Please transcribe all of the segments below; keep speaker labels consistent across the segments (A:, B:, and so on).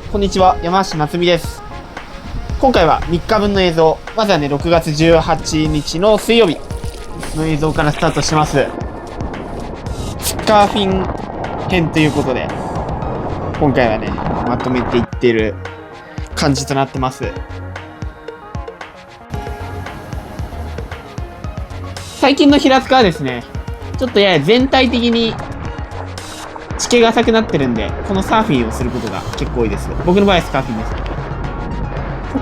A: こんにちは、山下夏美です。今回は3日分の映像、まずはね、6月18日の水曜日の映像からスタートします。スカーフィン編ということで、今回はね、まとめていってる感じとなってます。最近の平塚はですね、ちょっとやや全体的に地形が浅くなってるんで、このサーフィンをすることが結構多いです。僕の場合はスカーフィンです。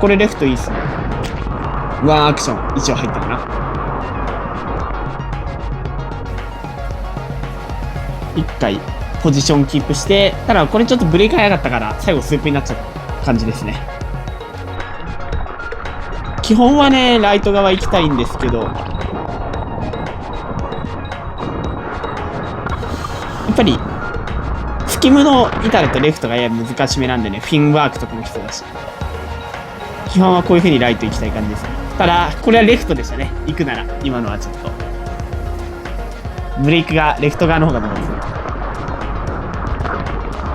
A: これレフトいいっすね。ワンアクション一応入ったかな。一回ポジションキープして、ただこれちょっとブレーキ早かったから最後スープになっちゃった感じですね。基本はね、ライト側行きたいんですけど、やっぱりスキムの板だとレフトがやや難しめなんでね、フィンワークとかも必要だし、基本はこういう風にライト行きたい感じですね。ただこれはレフトでしたね、行くなら。今のはちょっとブレーキがレフト側の方が残るんですね。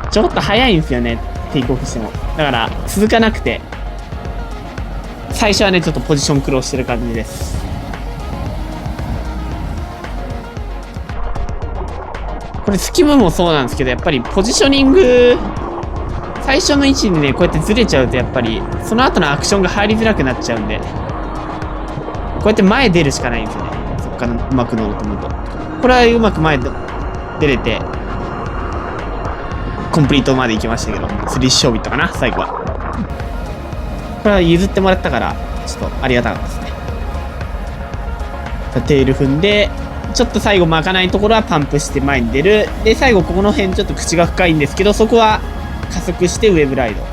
A: ちょっと早いんですよね、テイクオフしても。だから続かなくて、最初はねちょっとポジション苦労してる感じです。これスキムもそうなんですけど、やっぱりポジショニング最初の位置にねこうやってずれちゃうと、やっぱりその後のアクションが入りづらくなっちゃうんで、こうやって前出るしかないんですよね。そっからうまく乗ろうと思うと、これはうまく前出れてコンプリートまで行きましたけど、スリーショービットかな、最後は。これは譲ってもらったからちょっとありがたかったですね。テール踏んで、ちょっと最後巻かないところはパンプして前に出る。で最後ここの辺ちょっと口が深いんですけど、そこは加速してウェブライド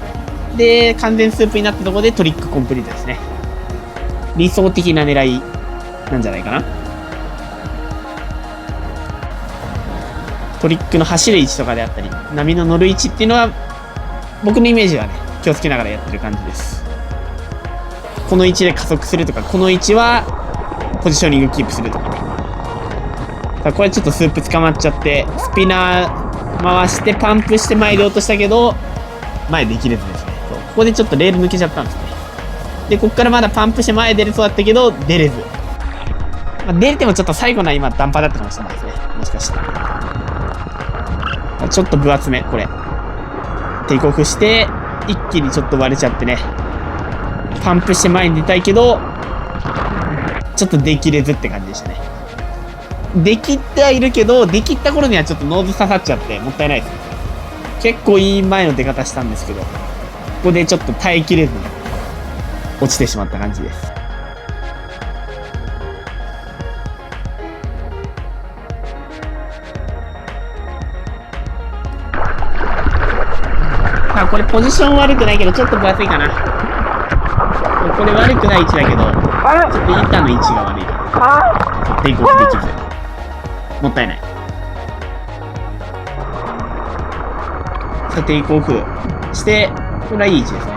A: で完全スープになったところでトリックコンプリートですね。理想的な狙いなんじゃないかな。トリックの走る位置とかであったり、波の乗る位置っていうのは僕のイメージはね気をつけながらやってる感じです。この位置で加速するとか、この位置はポジショニングキープするとかね。これちょっとスープ捕まっちゃって、スピナー回してパンプして前出ようとしたけど前できれずですね。そう、ここでちょっとレール抜けちゃったんですね。でここからまだパンプして前出れそうだったけど出れず、出れてもちょっと最後のは今ダンパーだったかもしれないですね、もしかしたら。ちょっと分厚め、これテイクオフして一気にちょっと割れちゃってね、パンプして前に出たいけどちょっとできれずって感じでしたね。できってはいるけど、できった頃にはちょっとノーズ刺さっちゃってもったいないですね。結構いい前の出方したんですけど、ここでちょっと耐えきれずに落ちてしまった感じです。これポジション悪くないけどちょっと分厚いかな。これ悪くない位置だけどちょっと板の位置が悪いからテイクオフできず、もったいない。さあテイクオフしてこれはいい位置ですね。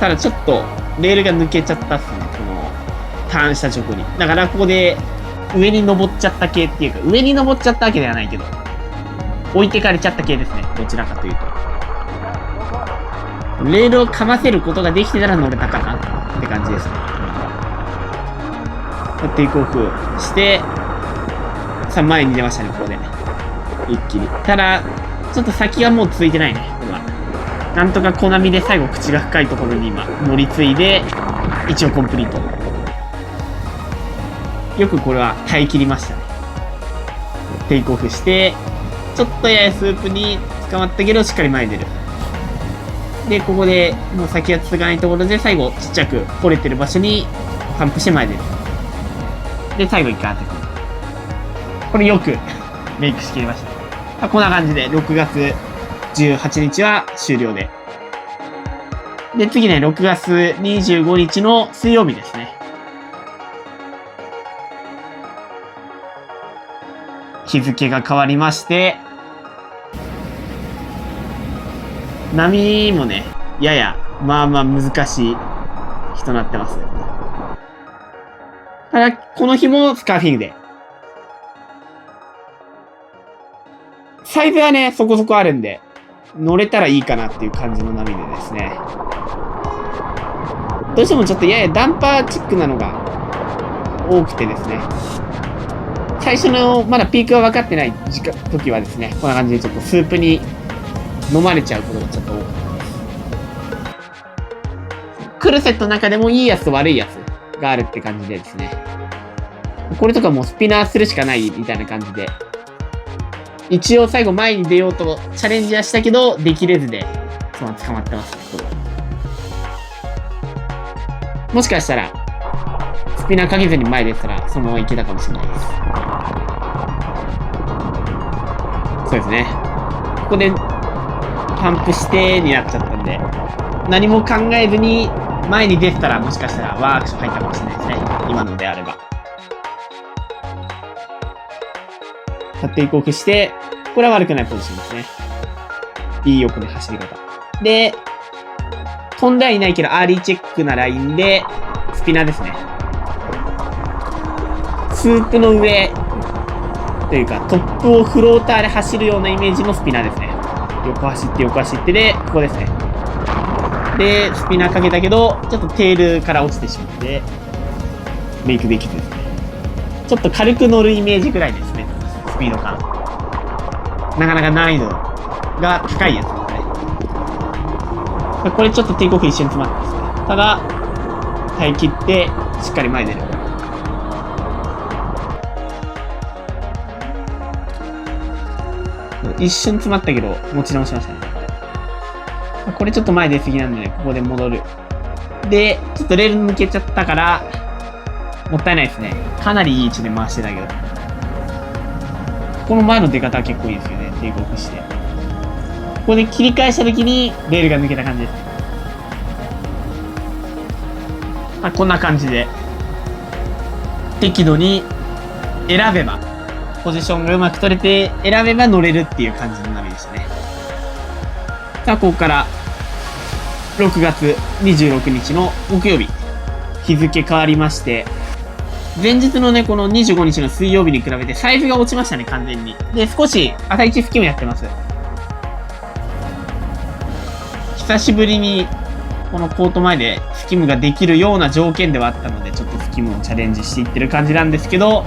A: ただちょっとレールが抜けちゃったっすね、このターンした直後に。だからここで上に登っちゃった系っていうか、上に登っちゃったわけではないけど置いてかれちゃった系ですね、どちらかというと。レールをかませることができてたら乗れたかなって感じですね。テイクオフしてさあ前に出ましたね、ここで一気に。ただちょっと先はもうついてないね、これは。なんとか小波で最後口が深いところに今乗り継いで一応コンプリート。よくこれは耐え切りましたね。テイクオフしてちょっとややスープに捕まったけどしっかり前に出る。でここでもう先が続かないところで最後ちっちゃく掘れてる場所にパンプして前に出る。で最後一回当て込む。これよくメイクしきりました。こんな感じで6月18日は終了で。で次ね、6月25日の水曜日ですね。日付が変わりまして、波もねややまあまあ難しい日となってます。ただこの日もスカーフィングでサイズはねそこそこあるんで、乗れたらいいかなっていう感じの波でですね。どうしてもちょっとややダンパーチックなのが多くてですね。最初のまだピークが分かってない時はですね、こんな感じでちょっとスープに飲まれちゃうことがちょっと多かったです。クルセットの中でもいいやつと悪いやつがあるって感じでですね。これとかもうスピナーするしかないみたいな感じで。一応最後前に出ようとチャレンジはしたけど、できれずで、そのまま捕まってますね。もしかしたら、スピナーかけずに前出てたら、そのままいけたかもしれないです。そうですね。ここで、パンプしてになっちゃったんで、何も考えずに前に出てたら、もしかしたらワンアクション入ったかもしれないですね。今のであれば。テイクオフして、これは悪くないポジションですね。いい横で走り方。で、飛んではいないけど、アーリーチェックなラインで、スピナーですね。スープの上、というか、トップをフローターで走るようなイメージのスピナーですね。横走って横走ってで、ここですね。で、スピナーかけたけど、ちょっとテールから落ちてしまって、メイクできずですね。ちょっと軽く乗るイメージぐらいですね。スピード感。なかなか難易度が高いやつですね。これちょっとテイクオフ一瞬詰まってますね。ただ、耐え切って、しっかり前に出る。一瞬詰まったけど、持ち直しましたね。これちょっと前出過ぎなんでね、ここで戻る。で、ちょっとレール抜けちゃったから、もったいないですね。かなりいい位置で回してたけど。この前の出方は結構いいですよね。テイクオフして。ここで切り返した時に、レールが抜けた感じです。こんな感じで、適度に選べば、ポジションがうまく取れて選べば乗れるっていう感じの波でしたね。さあ、ここから6月26日の木曜日、日付変わりまして、前日のね、この25日の水曜日に比べてサイズが落ちましたね、完全に。で、少し朝一スキムやってます。久しぶりにこのコート前でスキムができるような条件ではあったので、ちょっとスキムをチャレンジしていってる感じなんですけど、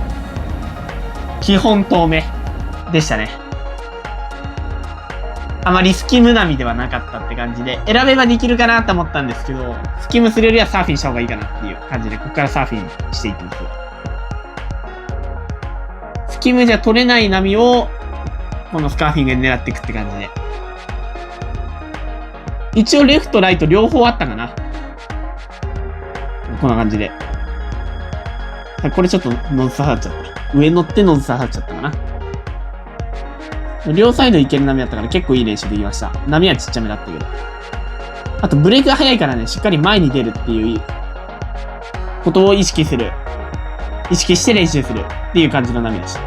A: 基本遠目でしたね。あまりスキム並みではなかったって感じで、選べばできるかなと思ったんですけど、スキムするよりはサーフィンした方がいいかなっていう感じで、ここからサーフィンしていってます。スキムじゃ取れない波を、このスカーフィングで狙っていくって感じで。一応レフト、ライト両方あったかな。こんな感じで。これちょっとノズ刺さっちゃった。上乗ってノズ刺さっちゃったかな。両サイドいける波だったから結構いい練習できました。波はちっちゃめだったけど。あとブレークが速いからね、しっかり前に出るっていうことを意識して練習するっていう感じの波でした。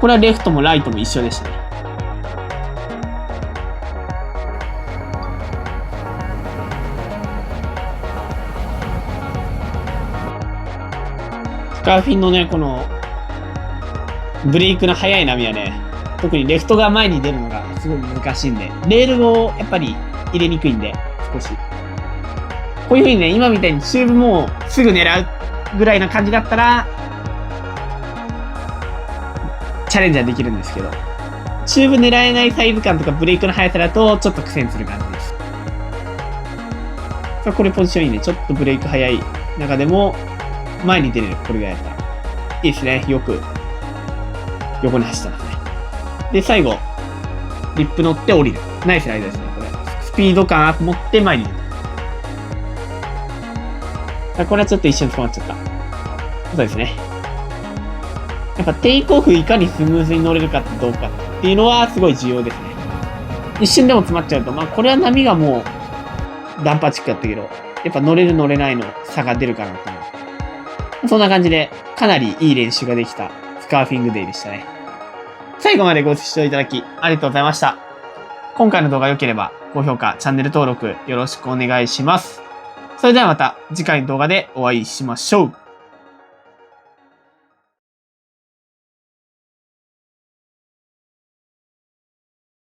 A: これはレフトもライトも一緒でしたね。スカーフィンのね、このブレイクの速い波はね、特にレフトが前に出るのがすごい難しいんで、レールをやっぱり入れにくいんで、少し。こういう風にね、今みたいにチューブもすぐ狙うぐらいな感じだったら、チャレンジはできるんですけど、チューブ狙えないサイズ感とかブレイクの速さだと、ちょっと苦戦する感じです。さあ、これポジションいいね。ちょっとブレイク速い中でも、前に出れる。これがやったら。いいですね。よく、横に走ってますね。で、最後、リップ乗って降りる。ナイスライドですね、これ。スピード感アップ持って前に出る。これはちょっと一瞬止まっちゃった。そうですね。やっぱテイクオフいかにスムーズに乗れるかどうかっていうのはすごい重要ですね。一瞬でも詰まっちゃうと、まあこれは波がもうダンパーチックだったけど、やっぱ乗れる乗れないの差が出るかなと思う。そんな感じで、かなりいい練習ができたスカーフィングデイでしたね。最後までご視聴いただきありがとうございました。今回の動画良ければ高評価、チャンネル登録よろしくお願いします。それではまた次回の動画でお会いしましょう。